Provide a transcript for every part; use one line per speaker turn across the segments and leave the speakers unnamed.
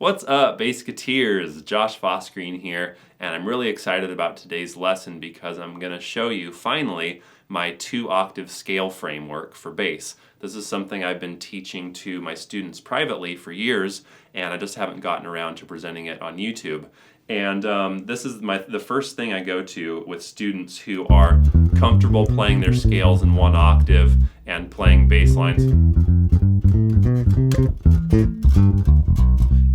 What's up, Bassketeers? Josh Fossgreen here, and I'm really excited about today's lesson because I'm going to show you, finally, my 2-octave scale framework for bass. This is something I've been teaching to my students privately for years, and I just haven't gotten around to presenting it on YouTube. And this is the first thing I go to with students who are comfortable playing their scales in 1 octave and playing bass lines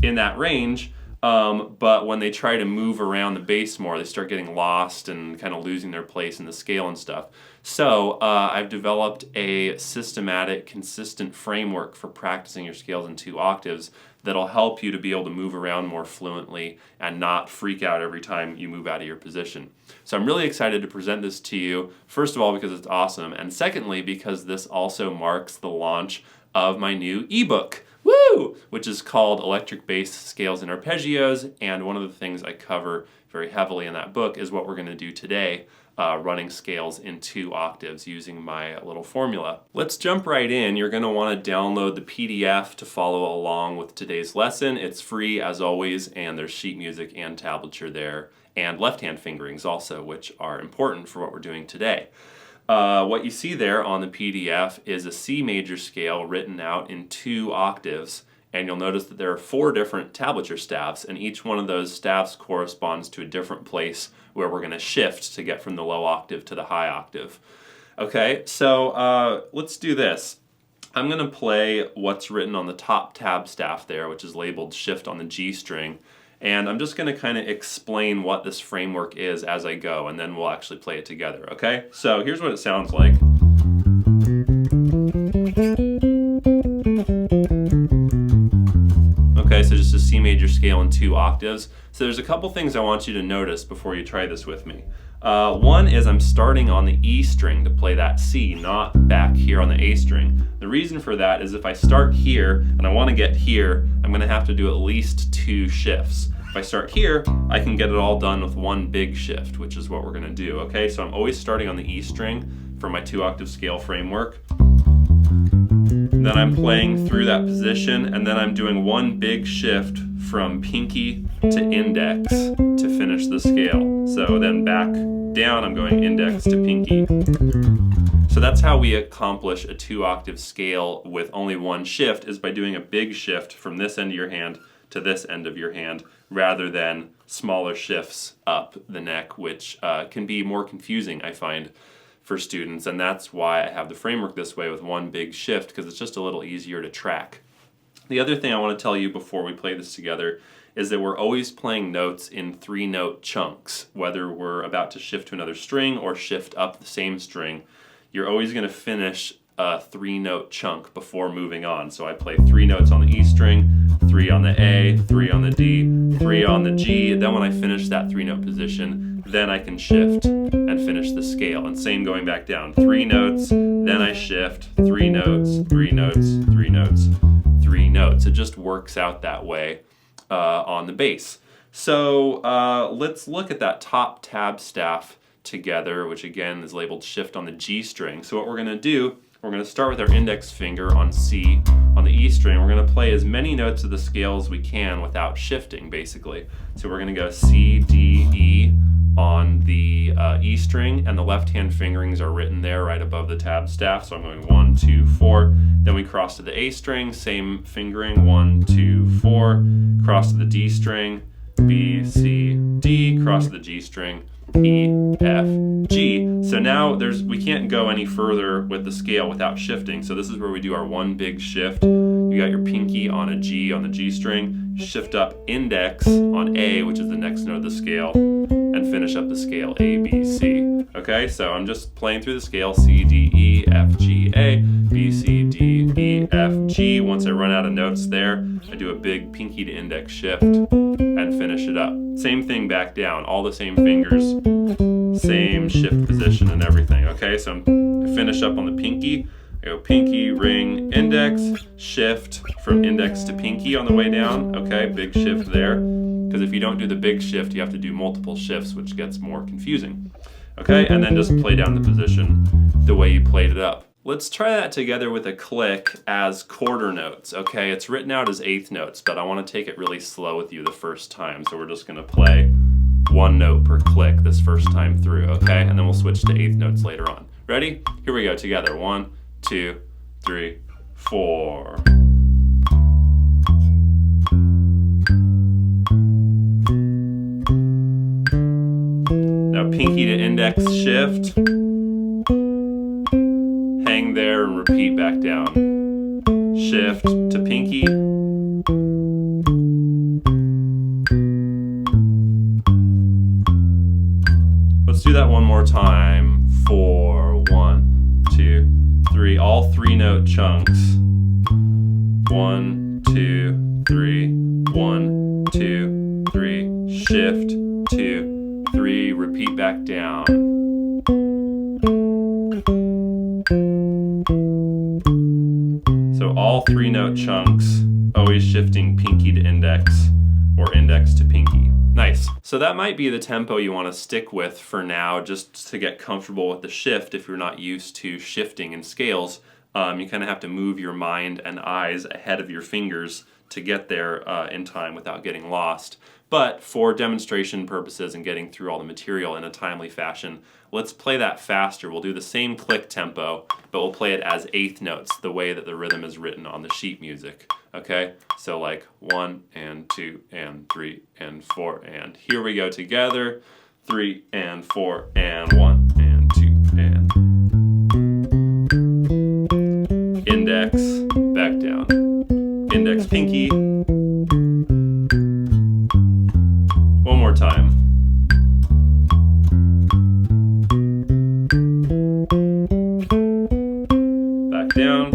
in that range, but when they try to move around the bass more, they start getting lost and kind of losing their place in the scale and stuff. So I've developed a systematic, consistent framework for practicing your scales in 2 octaves that'll help you to be able to move around more fluently and not freak out every time you move out of your position. So I'm really excited to present this to you, first of all because it's awesome, and secondly because this also marks the launch of my new ebook. Woo! Which is called Electric Bass Scales and Arpeggios, and one of the things I cover very heavily in that book is what we're going to do today, running scales in 2 octaves using my little formula. Let's jump right in. You're going to want to download the PDF to follow along with today's lesson. It's free as always, and there's sheet music and tablature there, and left-hand fingerings also, which are important for what we're doing today. What you see there on the PDF is a C major scale written out in 2 octaves, and you'll notice that there are 4 different tablature staffs, and each one of those staffs corresponds to a different place where we're going to shift to get from the low octave to the high octave. Okay, so let's do this. I'm going to play what's written on the top tab staff there, which is labeled shift on the G string. And I'm just going to kind of explain what this framework is as I go, and then we'll actually play it together, okay? So here's what it sounds like. Okay, so just a C major scale in 2 octaves. So there's a couple things I want you to notice before you try this with me. One is I'm starting on the E string to play that C, not back here on the A string. The reason for that is if I start here and I want to get here, I'm going to have to do at least 2 shifts. If I start here, I can get it all done with 1 big shift, which is what we're going to do. Okay, so I'm always starting on the E string for my 2-octave scale framework. Then I'm playing through that position, and then I'm doing 1 big shift from pinky to index to finish the scale. So then back down, I'm going index to pinky. So that's how we accomplish a 2-octave scale with only 1 shift, is by doing a big shift from this end of your hand to this end of your hand, rather than smaller shifts up the neck, which can be more confusing, I find, for students. And that's why I have the framework this way with 1 big shift, because it's just a little easier to track. The other thing I want to tell you before we play this together is that we're always playing notes in 3-note chunks. Whether we're about to shift to another string or shift up the same string, you're always going to finish a 3-note chunk before moving on. So I play 3 notes on the E string, 3 on the A, 3 on the D, 3 on the G. Then when I finish that 3-note position, then I can shift and finish the scale. And same going back down. 3 notes, then I shift, 3 notes, 3 notes, 3 notes, 3 notes. It just works out that way on the bass. So let's look at that top tab staff together, which again is labeled shift on the G string. So what we're going to do, we're going to start with our index finger on C on the E string. We're going to play as many notes of the scale as we can without shifting, basically. So we're going to go C, D, E on the E string, and the left-hand fingerings are written there right above the tab staff. So I'm going 1, 2, 4. Then we cross to the A string, same fingering, 1, 2, 4. Cross to the D string, B, C, D. Cross to the G string, E, F, G. So now we can't go any further with the scale without shifting. So this is where we do our 1 big shift. You got your pinky on a G on the G string, shift up index on A, which is the next note of the scale, and finish up the scale A, B, C. Okay, so I'm just playing through the scale C, D, E, F, G, A, B, C, D, E, F, G. Once I run out of notes there, I do a big pinky to index shift and finish it up. Same thing back down, all the same fingers, same shift position and everything. Okay, so I finish up on the pinky. I go pinky, ring, index, shift from index to pinky on the way down. Okay, big shift there. Because if you don't do the big shift, you have to do multiple shifts, which gets more confusing. Okay, and then just play down the position the way you played it up. Let's try that together with a click as quarter notes, okay? It's written out as eighth notes, but I want to take it really slow with you the first time, so we're just going to play one note per click this first time through, okay? And then we'll switch to eighth notes later on. Ready? Here we go together. 1, 2, 3, 4. Now pinky to index shift. Hang there and repeat back down. Shift to pinky. Let's do that one more time. 4, 1, 2, 3. All 3-note chunks. 1, 2, 3. 1, 2, 3. Shift 2, 3. Repeat back down. So all 3-note chunks, always shifting pinky to index or index to pinky. Nice. So that might be the tempo you want to stick with for now, just to get comfortable with the shift. If you're not used to shifting in scales, you kind of have to move your mind and eyes ahead of your fingers to get there in time without getting lost. But for demonstration purposes and getting through all the material in a timely fashion, let's play that faster. We'll do the same click tempo, but we'll play it as eighth notes, the way that the rhythm is written on the sheet music. Okay? So like 1 and 2 and 3 and 4 and here we go together. 3 and 4 and 1 and 2 and index, back down. Index pinky. One more time. Back down.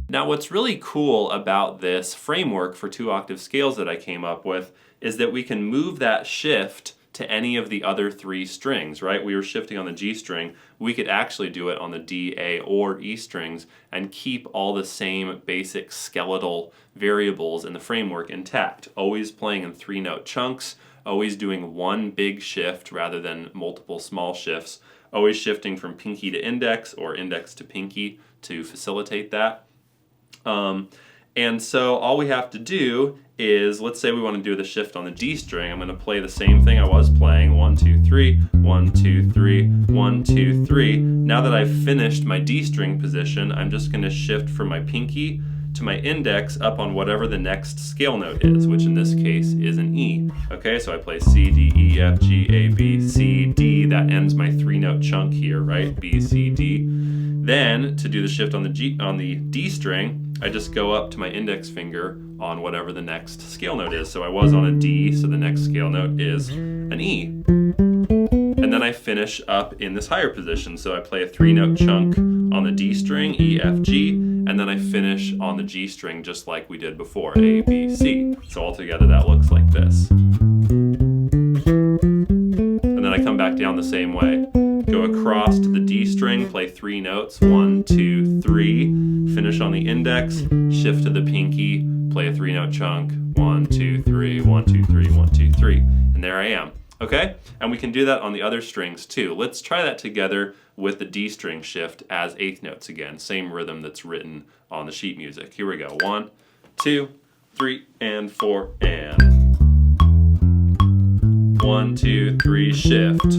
Now what's really cool about this framework for 2-octave scales that I came up with is that we can move that shift to any of the other 3 strings, right? We were shifting on the G string. We could actually do it on the D, A, or E strings and keep all the same basic skeletal variables in the framework intact. Always playing in 3-note chunks, always doing one big shift rather than multiple small shifts, always shifting from pinky to index or index to pinky to facilitate that. And so all we have to do is, let's say we want to do the shift on the D string. I'm going to play the same thing I was playing. 1, 2, 3, 1, 2, 3, 1, 2, 3. Now that I've finished my D string position, I'm just going to shift from my pinky to my index up on whatever the next scale note is, which in this case is an E. Okay, so I play C, D, E, F, G, A, B, C, D. That ends my 3-note chunk here, right? B, C, D. Then, to do the shift on the D string, I just go up to my index finger on whatever the next scale note is. So I was on a D, so the next scale note is an E. And then I finish up in this higher position. So I play a 3-note chunk on the D string, E, F, G, and then I finish on the G string just like we did before, A, B, C. So altogether that looks like this. And then I come back down the same way. Go across to the D string, play 3 notes, 1, 2, 3, finish on the index, shift to the pinky, play a 3-note chunk, 1, 2, 3, 1, 2, 3, 1, 2, 3, and there I am. Okay? And we can do that on the other strings too. Let's try that together with the D string shift as eighth notes again, same rhythm that's written on the sheet music. Here we go, 1, 2, 3, and 4, and 1, 2, 3, shift.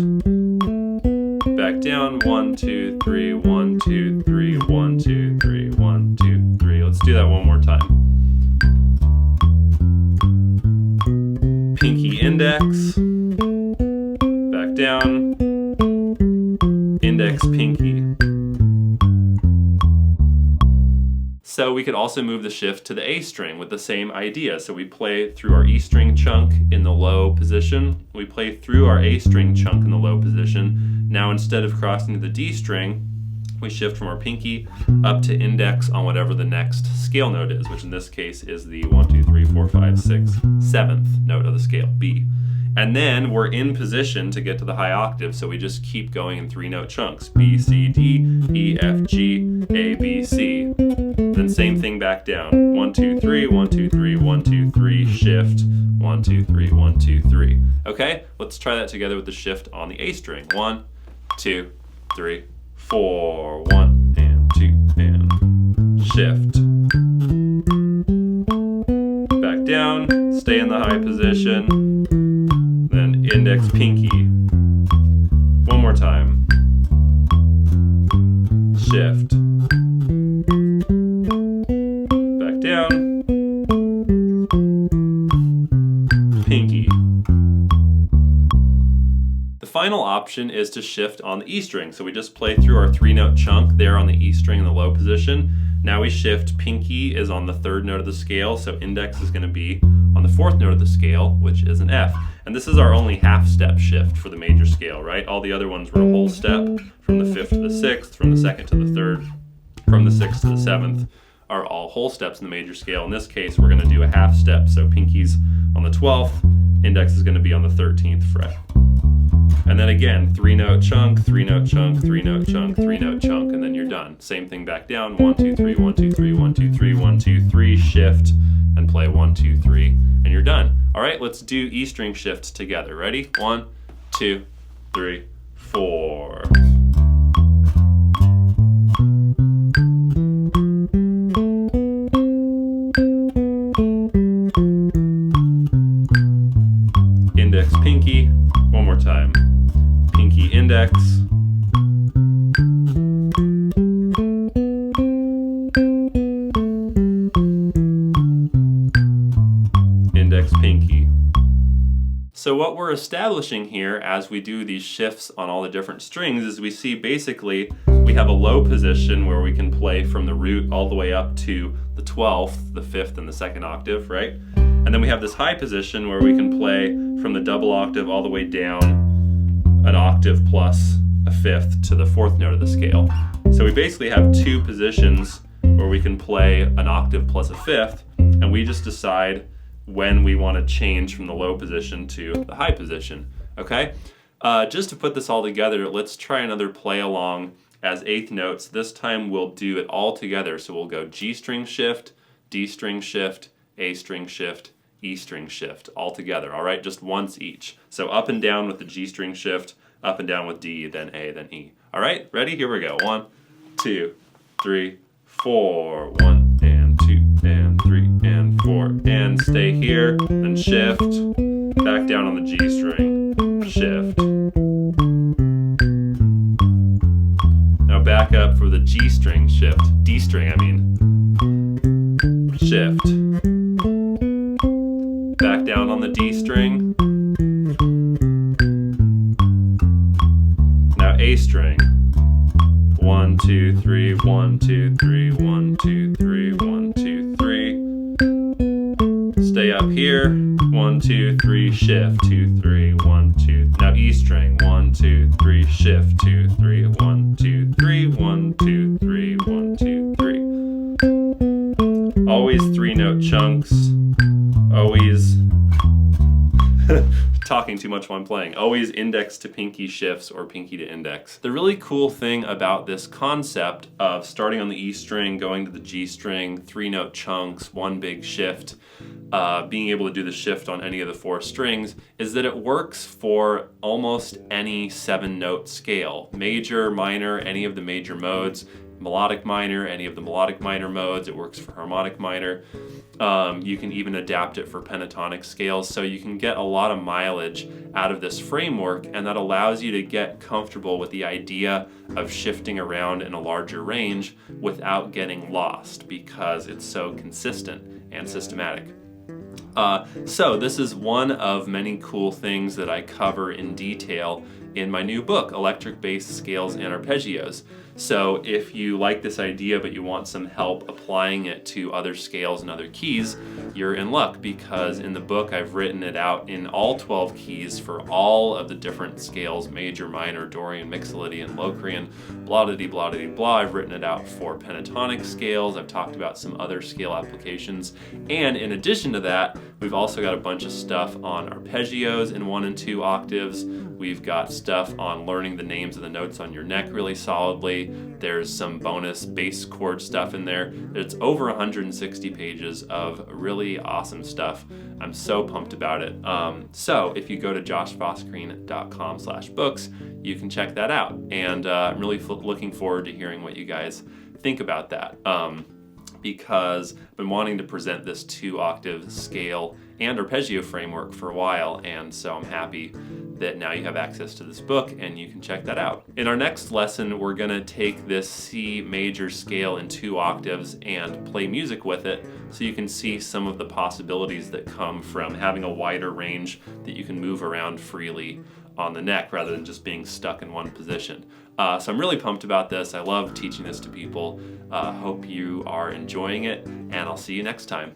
Back down, 1, 2, 3, 1, 2, 3, 1, 2, 3, 1, 2, 3. Let's do that one more time. Pinky index, back down, index pinky. So we could also move the shift to the A string with the same idea. So we play through our E string chunk in the low position. We play through our A string chunk in the low position. Now instead of crossing to the D string, we shift from our pinky up to index on whatever the next scale note is, which in this case is the 1, 2, 3, 4, 5, 6, 7th note of the scale, B. And then we're in position to get to the high octave, so we just keep going in 3-note chunks. B, C, D, E, F, G, A, B, C. Then same thing back down. 1, 2, 3, 1, 2, 3, 1, 2, 3, shift. 1, 2, 3, 1, 2, 3. Okay? let's try that together with the shift on the A string. 1, 2, 3, 4. 1 and 2 and shift. Back down, stay in the high position, then index, pinky. One more time. Shift. Back down. Pinky. The final option is to shift on the E string. So we just play through our 3-note chunk there on the E string in the low position. Now we shift. Pinky is on the 3rd note of the scale, so index is going to be on the 4th note of the scale, which is an F. And this is our only half-step shift for the major scale, right? All the other ones were a whole step, from the 5th to the 6th, from the 2nd to the 3rd, from the 6th to the 7th, are all whole steps in the major scale. In this case, we're going to do a half step, so pinky's on the 12th, index is going to be on the 13th fret. And then again, 3-note chunk, 3-note chunk, 3-note chunk, 3-note chunk, and then you're done. Same thing back down, 1, 2, 3, 1, 2, 3, 1, 2, 3, 1, 2, 3, shift, and play 1, 2, 3, and you're done. All right, let's do E string shifts together. Ready? 1, 2, 3, 4. Index, pinky. One more time. Pinky, index. Index, pinky. So what we're establishing here as we do these shifts on all the different strings is we see basically we have a low position where we can play from the root all the way up to the 12th, the 5th, and the 2nd octave, right? And then we have this high position where we can play from the double octave all the way down an octave plus a 5th to the 4th note of the scale. So we basically have 2 positions where we can play an octave plus a 5th, and we just decide when we want to change from the low position to the high position, okay? Just to put this all together, let's try another play along as 8th notes. This time we'll do it all together. So we'll go G string shift, D string shift, A string shift, E string shift, all together, all right? Just once each. So up and down with the G string shift, up and down with D, then A, then E. All right, ready? Here we go. 1, 2, 3, 4. 1 and 2 and 3 and 4. And stay here, then shift, back down on the G string, shift. Now back up for the G string shift, D string, I mean. Shift. Back down on the D string. Now A string. 1, 2, 3, 1, 2, 3, 1, 2, 3, 1, 2, 3. Stay up here. 1, 2, 3, shift. 2, 3, 1, 2. Now E string. 1, 2, 3, shift. 2, 3, 1, 2, 3, 1, 2, 3, 1, 2, 3. Always 3-note chunks. Always talking too much while I'm playing. Always index to pinky shifts or pinky to index. The really cool thing about this concept of starting on the E string, going to the G string, 3-note chunks, 1 big shift, being able to do the shift on any of the 4 strings, is that it works for almost any 7-note scale. Major, minor, any of the major modes. Melodic minor, any of the melodic minor modes. It works for harmonic minor. You can even adapt it for pentatonic scales, so you can get a lot of mileage out of this framework, and that allows you to get comfortable with the idea of shifting around in a larger range without getting lost, because it's so consistent and systematic. So this is one of many cool things that I cover in detail in my new book, Electric Bass Scales and Arpeggios. So if you like this idea but you want some help applying it to other scales and other keys, you're in luck, because in the book I've written it out in all 12 keys for all of the different scales: major, minor, Dorian, Mixolydian, Locrian, blah-de-dee-blah-de-dee-blah. I've written it out for pentatonic scales. I've talked about some other scale applications. And in addition to that, we've also got a bunch of stuff on arpeggios in 1 and 2 octaves. We've got stuff on learning the names of the notes on your neck really solidly. There's some bonus bass chord stuff in there. It's over 160 pages of really really awesome stuff. I'm so pumped about it. So if you go to joshfossgreen.com/books, you can check that out. And I'm really looking forward to hearing what you guys think about that. Because I've been wanting to present this 2-octave scale and arpeggio framework for a while, and so I'm happy that now you have access to this book and you can check that out. In our next lesson, we're gonna take this C major scale in 2 octaves and play music with it, so you can see some of the possibilities that come from having a wider range that you can move around freely on the neck rather than just being stuck in one position. So I'm really pumped about this. I love teaching this to people. Hope you are enjoying it, and I'll see you next time.